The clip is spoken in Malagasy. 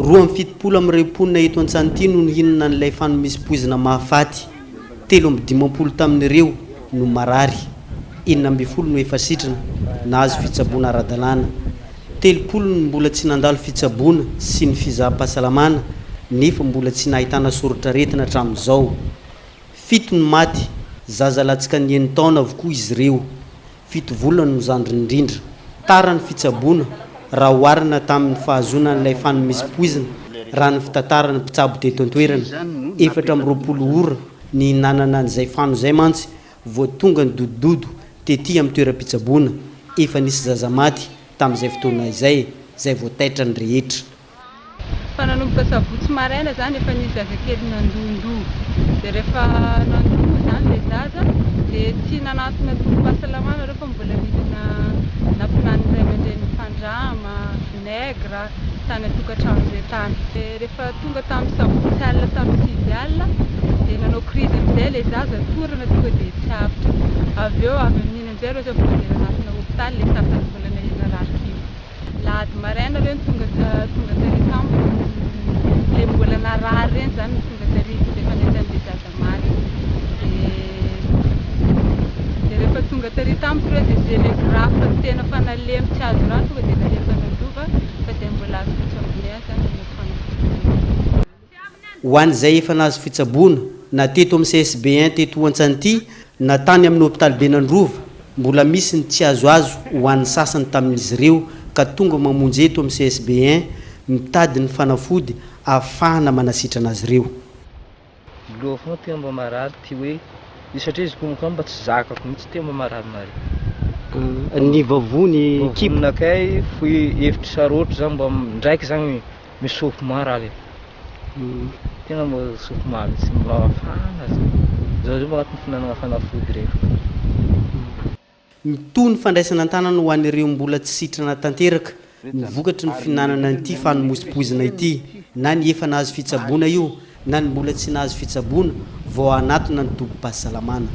2 amin'ny reponina eto Antsanity no hinana n'ilay fanomezim-poizina mahafaty. 3 tamin'ireo no marary. 9 no efa sitrana nahazo fitsaboana ara-dalàna. 30 no mbola tsy nandalo fitsaboana sy ny fizaham-pahasalamana nefa mbola tsy nahitana soratra retina hatramin'izao. 7 no maty, zaza latsaka ny 9 taona avokoa izy ireo. 7 volana no zandriny indrindra. Tara ny fitsaboana raha oharina tamin'ny fahazona n'ilay fanomezim-poizina raha ny fitantarana mpitsabo teto an-toerana. 4 ora ny nanana an'izay fano izay mantsy vao tonga ny dodododo tety amin'ny toeram-pitsaboana. Efa nisy zaza maty tamin'izay fotoana izay voataitra ny rehetra. Fananomboka sabotsy maraina zany efa nisy zazakely nandondo. Dia rehefa nandondo zany ilay zaza dia tsy nanantona tombam-pahasalamana rehefa mbola midina nampinany iray aman-dreny fandrama, vinaigre tany an-tokantrano izay tany. Rehefa tonga tamin'ny sabotsy alina tamin'ny 6 alina dia nanao krizy amin'izay ilay zaza torana tonga dia tsy avitra. Avy eo avy amin'iny amin'izay ireo rehefa mbola anatina hopitaly ilay sasany mbola nahina rarik'io. Lahady maraina ireo tonga tary tampo ilay mbola narary ireny zany tonga tary dia fanentan'ilay zaza maty. Dia rehefa tonga tary tampo ireo dia izay ilay grafa tena fanalemy tsy azo rano tonga dia nalefa nandova fa izay mbola azo fitsaboana ihany zany ilay fanao. Ho an'izay efa nahazo fitsaboana na teto amin'ny CSB1 teto Antsanity na tany amin'ny hôpitaly Benandrova mbola misy ny tsy azoazo ho an'ny sasany tamin'izy ireo ka tonga mamonjy eto amin'ny CSB1 mitady ny fanafody ahafahana manasitrana azy ireo. Loha foana tena mba marary ty hoe satria izy koa mba tsy zakako mihitsy tena mba marary marary. Ny vavony kiponakay foy hevitra sarotro zany mba ndraiky zany misofo marary. Tena mba sofo maro mihitsy mba afahana zao mba agnatin'ny finanana fanafody rehefa. Mitony fandraisana an-tanana ho an'ireo mbola tsy sitrana tanteraka mivokatry ny finanana an'ity fanomezim-poizina ity, na ny efa nahazo fitsaboana io na ny mbola tsy nahazo fitsaboana vao anatona ny tombom-pahasalamana.